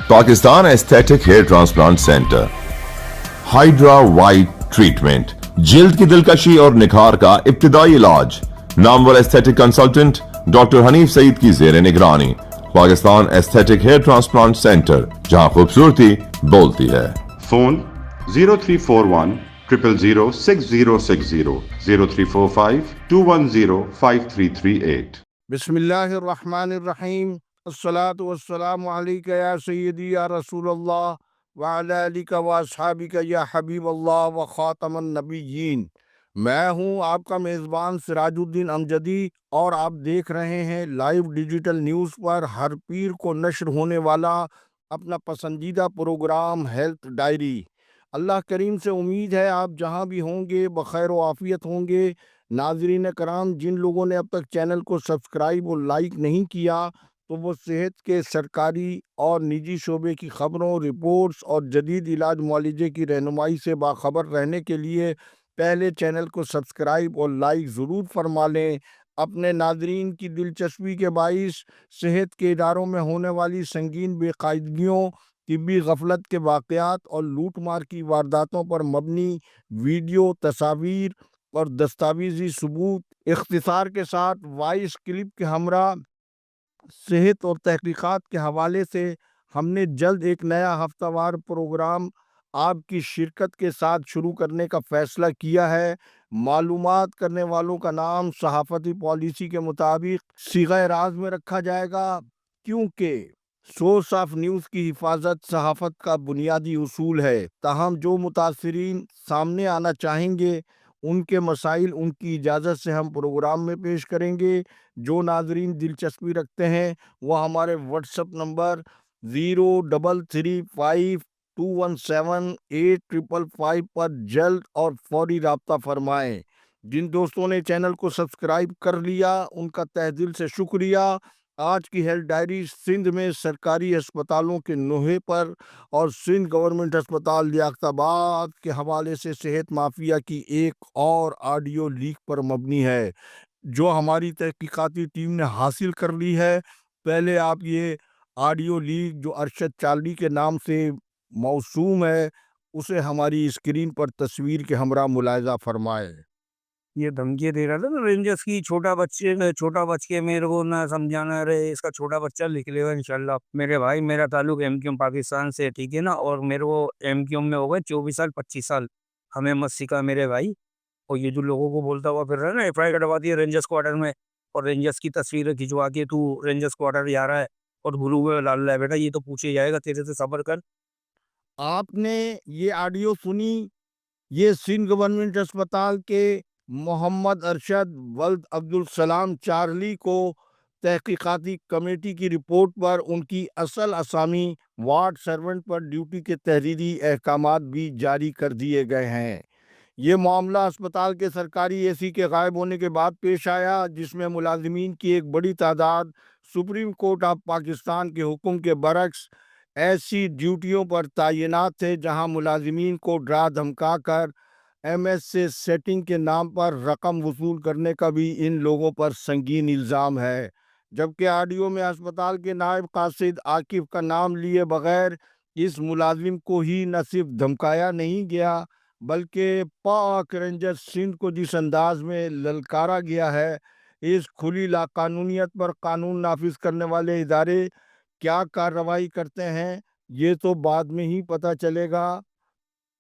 Pakistan aesthetic hair transplant centre, hydra white treatment, जिल्द की दिलकशी और निखार का इब्तिदाई इलाज। नामवर aesthetic consultant doctor Hanif Saeed की जेर निगरानी। Pakistan aesthetic hair transplant centre, जहां खूबसूरती बोलती है। फोन 0341 000 6060 0345 210 5338। बिस्मिल्लाहिर्रहमानिर्रहीम। अस्सलातु वस्सलामु अलैका या सय्यदी या रसूलल्लाह व अला आलिका व अस्हाबिका या हबीबल्लाह व खातमन नबिय्यीन। मैं हूं आपका मेज़बान सिराजुद्दीन अमजदी और आप देख रहे हैं लाइव डिजिटल न्यूज़ पर हर पीर को नश्र होने वाला अपना पसंदीदा प्रोग्राम हेल्थ डायरी। अल्लाह करीम से उम्मीद है आप जहां भी होंगे बखैर व आफियत होंगे। नाज़रीन कराम, जिन लोगों ने अब तक चैनल को सब्सक्राइब और लाइक नहीं किया तो वो सेहत के सरकारी और निजी शोबे की ख़बरों, रिपोर्ट्स और जदीद इलाज मुआलजे की रहनुमाई से बाखबर रहने के लिए पहले चैनल को सब्सक्राइब और लाइक ज़रूर फरमा लें। अपने नाज़रीन की दिलचस्पी के बाइस सेहत के इदारों में होने वाली संगीन बेकायदगियों, तिब्बी गफलत के वाक़यात और लूट मार की वारदातों पर मबनी वीडियो, तस्वीर और दस्तावेजी सबूत इख्तिसार के साथ वॉइस क्लिप के हमरा सेहत और तहकीकात के हवाले से हमने जल्द एक नया हफ्तावार प्रोग्राम आपकी शिरकत के साथ शुरू करने का फ़ैसला किया है। मालूमात करने वालों का नाम सहाफ़ती पॉलिसी के मुताबिक सीग़ा राज में रखा जाएगा, क्योंकि सोर्स ऑफ न्यूज़ की हिफाजत सहाफ़त का बुनियादी उसूल है। ताहम जो मुतासरीन सामने आना चाहेंगे उनके मसाइल उनकी इजाज़त से हम प्रोग्राम में पेश करेंगे। जो नाज़रीन दिलचस्पी रखते हैं वह हमारे व्हाट्सएप नंबर 0335217855 पर जल्द और फौरी राब्ता फरमाएँ। जिन दोस्तों ने चैनल को सब्सक्राइब कर लिया उनका तहे दिल से शुक्रिया। आज की हेल्थ डायरी सिंध में सरकारी अस्पतालों के नोहे पर और सिंध गवर्नमेंट अस्पताल लियाकताबाद के हवाले से सेहत माफिया की एक और ऑडियो लीक पर मबनी है, जो हमारी तहकीकाती टीम ने हासिल कर ली है। पहले आप ये ऑडियो लीक जो अरशद चाली के नाम से मौसूम है उसे हमारी स्क्रीन पर तस्वीर के हमरा मुलायजा फरमाए। ये धमकी दे रहा था ना रेंजर्स की, छोटा बच के मेरे को ना समझाना, रहे इसका छोटा बच्चा लिख लेगा इंशाल्लाह। मेरे भाई, मेरा ताल्लुक एमक्यूएम पाकिस्तान से, ठीक है ना, और मेरे को एमक्यूएम में हो गए 24 साल 25 साल। हमें मत सिखा मेरे भाई। और ये जो लोगों को बोलता हुआ फिर रहा है ना, एफआईआर कटवा दी है रेंजर्स क्वार्टर में और रेंजर्स की तस्वीरें खिंचवा के तू रेंजर्स क्वार्टर जा रहा है और गुरु में डाल रहा है, बेटा ये तो पूछे जाएगा तेरे से, सब्र कर। आपने ये ऑडियो सुनी? ये सिंध गवर्नमेंट अस्पताल के मोहम्मद अरशद वल्द अब्दुल सलाम चार्ली को तहकीकाती कमेटी की रिपोर्ट पर उनकी असल असामी वार्ड सर्वेंट पर ड्यूटी के तहरीरी अहकामात भी जारी कर दिए गए हैं। ये मामला अस्पताल के सरकारी एसी के गायब होने के बाद पेश आया, जिसमें मुलाजिमीन की एक बड़ी तादाद सुप्रीम कोर्ट ऑफ पाकिस्तान के हुक्म के बरक्स ऐसी ड्यूटियों पर तैनात थे जहां मुलाजिमीन को डरा धमका कर एमएस से सेटिंग के नाम पर रकम वसूल करने का भी इन लोगों पर संगीन इल्ज़ाम है। जबकि ऑडियो में अस्पताल के नायब कासिद आकिफ का नाम लिए बगैर इस मुलाजिम को ही न सिर्फ धमकाया नहीं गया बल्कि पाक रेंजर सिंध को जिस अंदाज में ललकारा गया है, इस खुली लाकानूनियत पर कानून नाफिज करने वाले इदारे क्या कार्रवाई करते हैं ये तो बाद में ही पता चलेगा।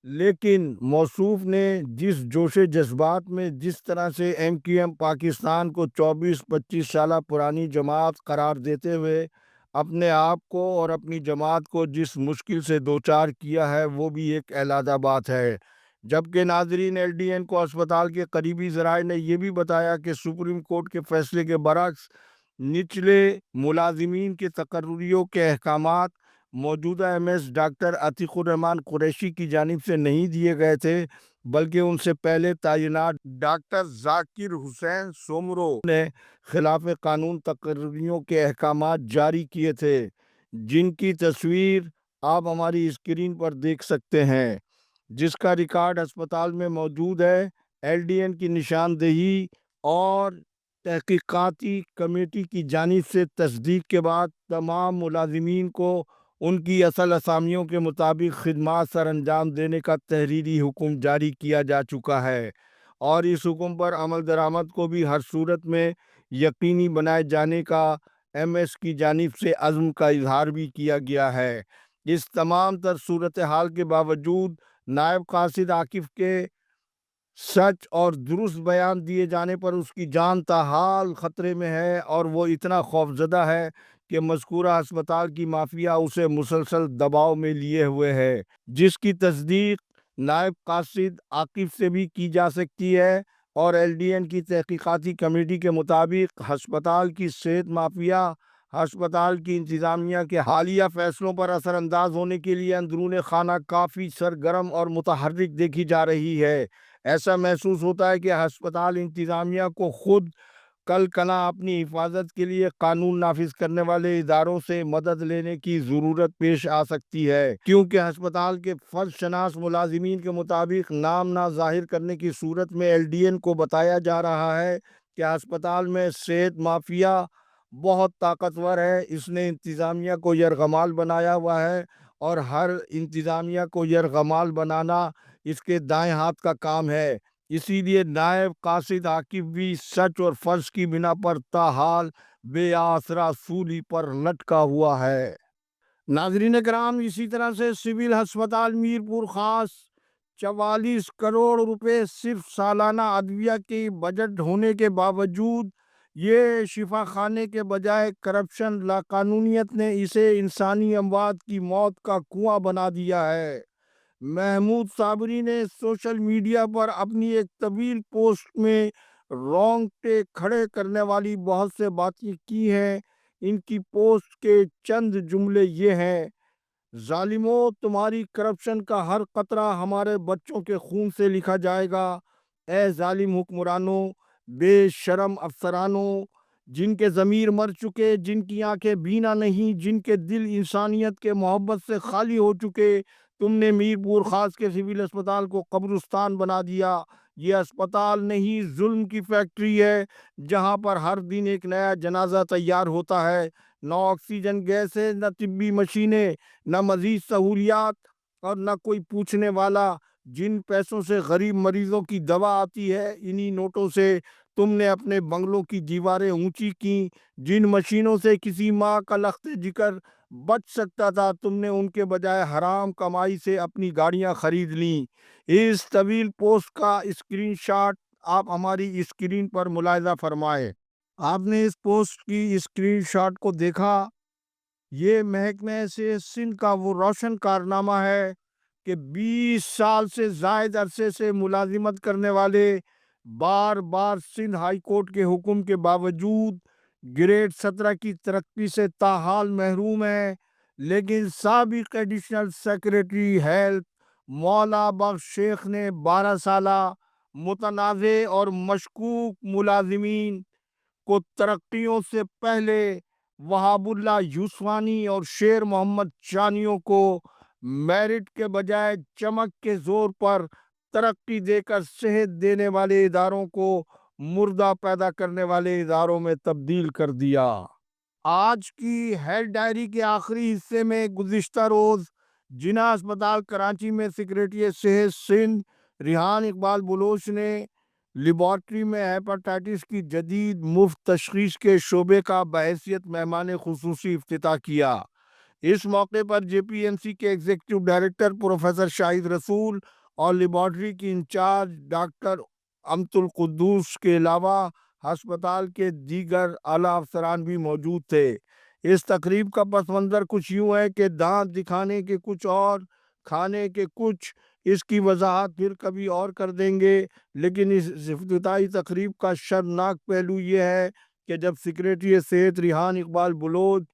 लेकिन मौसूफ ने जिस जोशे जज्बात में जिस तरह से एमक्यूएम पाकिस्तान को 24-25 साल पुरानी जमात करार देते हुए अपने आप को और अपनी जमात को जिस मुश्किल से दो चार किया है, वो भी एक अलहदा बात है। जबकि नाजरीन, एलडीएन को अस्पताल के करीबी ज़राए ने यह भी बताया कि सुप्रीम कोर्ट के फैसले के बरक्स निचले मुलाजिमीन के तकर्रियों के अहकामात मौजूदा एमएस डॉक्टर अतीकुर रहमान कुरैशी की जानिब से नहीं दिए गए थे, بلکہ ان سے پہلے تعینات ڈاکٹر ذاکر حسین سومرو نے خلاف قانون تقرریوں کے احکامات جاری کیے تھے، جن کی تصویر آپ ہماری اسکرین پر دیکھ سکتے ہیں، جس کا ریکارڈ ہسپتال میں موجود ہے۔ LDN کی نشاندہی اور تحقیقاتی کمیٹی کی جانب سے تصدیق کے بعد تمام ملازمین کو ان کی اصل اسامیوں کے مطابق خدمات سر انجام دینے کا تحریری حکم جاری کیا جا چکا ہے، اور اس حکم پر عمل درآمد کو بھی ہر صورت میں یقینی بنائے جانے کا MS کی جانب سے عزم کا اظہار بھی کیا گیا ہے۔ اس تمام تر صورتحال کے باوجود نائب قاصد عاکف کے سچ اور درست بیان دیے جانے پر اس کی جان تاحال خطرے میں ہے، اور وہ اتنا خوفزدہ ہے کہ مذکورہ ہسپتال کی مافیا اسے مسلسل دباؤ میں لیے ہوئے ہے، جس کی تصدیق نائب قاصد عاکف سے بھی کی جا سکتی ہے۔ اور LDN کی تحقیقاتی کمیٹی کے مطابق ہسپتال کی صحت مافیا ہسپتال کی انتظامیہ کے حالیہ فیصلوں پر اثر انداز ہونے کے لیے اندرون خانہ کافی سرگرم اور متحرک دیکھی جا رہی ہے۔ ایسا محسوس ہوتا ہے کہ ہسپتال انتظامیہ کو خود کل کنا اپنی حفاظت کے لیے قانون نافذ کرنے والے اداروں سے مدد لینے کی ضرورت پیش آ سکتی ہے، کیونکہ ہسپتال کے فرض شناس ملازمین کے مطابق نام نہ ظاہر کرنے کی صورت میں LDN کو بتایا جا رہا ہے کہ ہسپتال میں صحت مافیا بہت طاقتور ہے، اس نے انتظامیہ کو یرغمال بنایا ہوا ہے، اور ہر انتظامیہ کو یرغمال بنانا اس کے دائیں ہاتھ کا کام ہے۔ اسی لیے نائب قاصد عاکف بھی سچ اور فرض کی بنا پر تاحال بے آسرا سولی پر لٹکا ہوا ہے۔ ناظرین کرام، اسی طرح سے سول ہسپتال میرپور خاص 44 کروڑ روپے صرف سالانہ ادویہ کی بجٹ ہونے کے باوجود یہ شفا خانے کے بجائے کرپشن لاقانونیت نے اسے انسانی اموات کی موت کا کنواں بنا دیا ہے۔ محمود صابری نے سوشل میڈیا پر اپنی ایک طویل پوسٹ میں رونگٹے کھڑے کرنے والی بہت سے باتیں کی ہیں۔ ان کی پوسٹ کے چند جملے یہ ہیں: ظالموں، تمہاری کرپشن کا ہر قطرہ ہمارے بچوں کے خون سے لکھا جائے گا۔ اے ظالم حکمرانوں، بے شرم افسرانوں، جن کے ضمیر مر چکے، جن کی آنکھیں بینا نہیں، جن کے دل انسانیت کے محبت سے خالی ہو چکے، تم نے میرپور خاص کے سول اسپتال کو قبرستان بنا دیا۔ یہ اسپتال نہیں، ظلم کی فیکٹری ہے، جہاں پر ہر دن ایک نیا جنازہ تیار ہوتا ہے۔ نہ آکسیجن گیس ہے، نہ طبی مشینیں، نہ مزید سہولیات، اور نہ کوئی پوچھنے والا۔ جن پیسوں سے غریب مریضوں کی دوا آتی ہے، انہی نوٹوں سے تم نے اپنے بنگلوں کی دیواریں اونچی کیں۔ جن مشینوں سے کسی ماں کا لخت جگر بچ سکتا تھا، تم نے ان کے بجائے حرام کمائی سے اپنی گاڑیاں خرید لیں۔ اس طویل پوسٹ کا اسکرین شاٹ آپ ہماری اسکرین پر ملاحظہ فرمائیں۔ آپ نے اس پوسٹ کی اسکرین شاٹ کو دیکھا؟ یہ محکمہ صحت سندھ کا وہ روشن کارنامہ ہے کہ 20 سال سے زائد عرصے سے ملازمت کرنے والے بار بار سندھ ہائی کورٹ کے حکم کے باوجود گریڈ 17 کی ترقی سے تاحال محروم ہیں، لیکن سابق ایڈیشنل سیکریٹری ہیلتھ مولا بخش شیخ نے 12 سالہ متنازع اور مشکوک ملازمین کو ترقیوں سے پہلے وہاب اللہ یوسفانی اور شیر محمد چانیوں کو میرٹ کے بجائے چمک کے زور پر ترقی دے کر صحت دینے والے اداروں کو مردہ پیدا کرنے والے اداروں میں تبدیل کر دیا۔ آج کی ہیلتھ ڈائری کے آخری حصے میں گزشتہ روز جناح اسپتال کراچی میں سیکریٹری صحت سندھ ریحان اقبال بلوچ نے لیبارٹری میں ہیپاٹائٹس کی جدید مفت تشخیص کے شعبے کا بحیثیت مہمان خصوصی افتتاح کیا۔ اس موقع پر JPMC کے ایگزیکٹو ڈائریکٹر پروفیسر شاہد رسول اور لیبارٹری کی انچارج ڈاکٹر امت القدوس کے علاوہ ہسپتال کے دیگر اعلیٰ افسران بھی موجود تھے۔ اس تقریب کا پس منظر کچھ یوں ہے کہ دانت دکھانے کے کچھ اور کھانے کے کچھ، اس کی وضاحت پھر کبھی اور کر دیں گے، لیکن اس افتتاحی تقریب کا شرمناک پہلو یہ ہے کہ جب سیکریٹری صحت ریحان اقبال بلوچ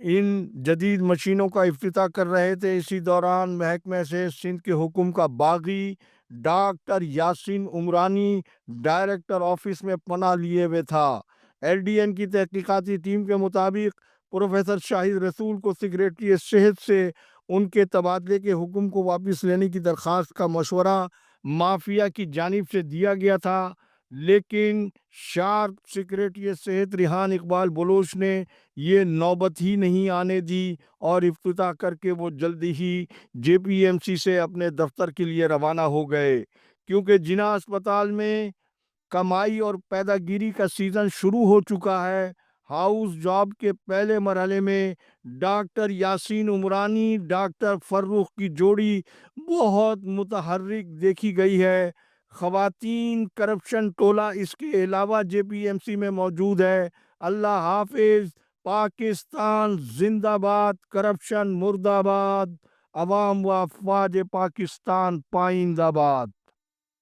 ان جدید مشینوں کا افتتاح کر رہے تھے، اسی دوران محکمہ صحت سندھ کے حکم کا باغی डॉक्टर यासीन उमरानी डायरेक्टर ऑफिस में पनाह लिए हुए था। एलडीएन की तहकीकाती टीम के मुताबिक प्रोफेसर शाहिद रसूल को सेक्रेटरी सेहत से उनके तबादले के हुक्म को वापस लेने की दरख्वास्त का मशवरा माफिया की जानिब से दिया गया था, लेकिन शार्प सेक्रेटरी सेहत रिहान इकबाल बलोच ने ये नौबत ही नहीं आने दी और इफ्तिताह करके वो जल्दी ही जेपीएमसी से अपने दफ्तर के लिए रवाना हो गए, क्योंकि जिना अस्पताल में कमाई और पैदागिरी का सीजन शुरू हो चुका है। हाउस जॉब के पहले मरहले में डॉक्टर यासीन उमरानी डॉक्टर फर्रुख की जोड़ी बहुत मुतहर्रिक देखी गई है। खवातीन करप्शन टोला इसके अलावा जेपीएमसी में मौजूद है। अल्लाह हाफिज। पाकिस्तान जिंदाबाद, करप्शन मुर्दाबाद, अवाम व अफवाज पाकिस्तान पाइंदाबाद।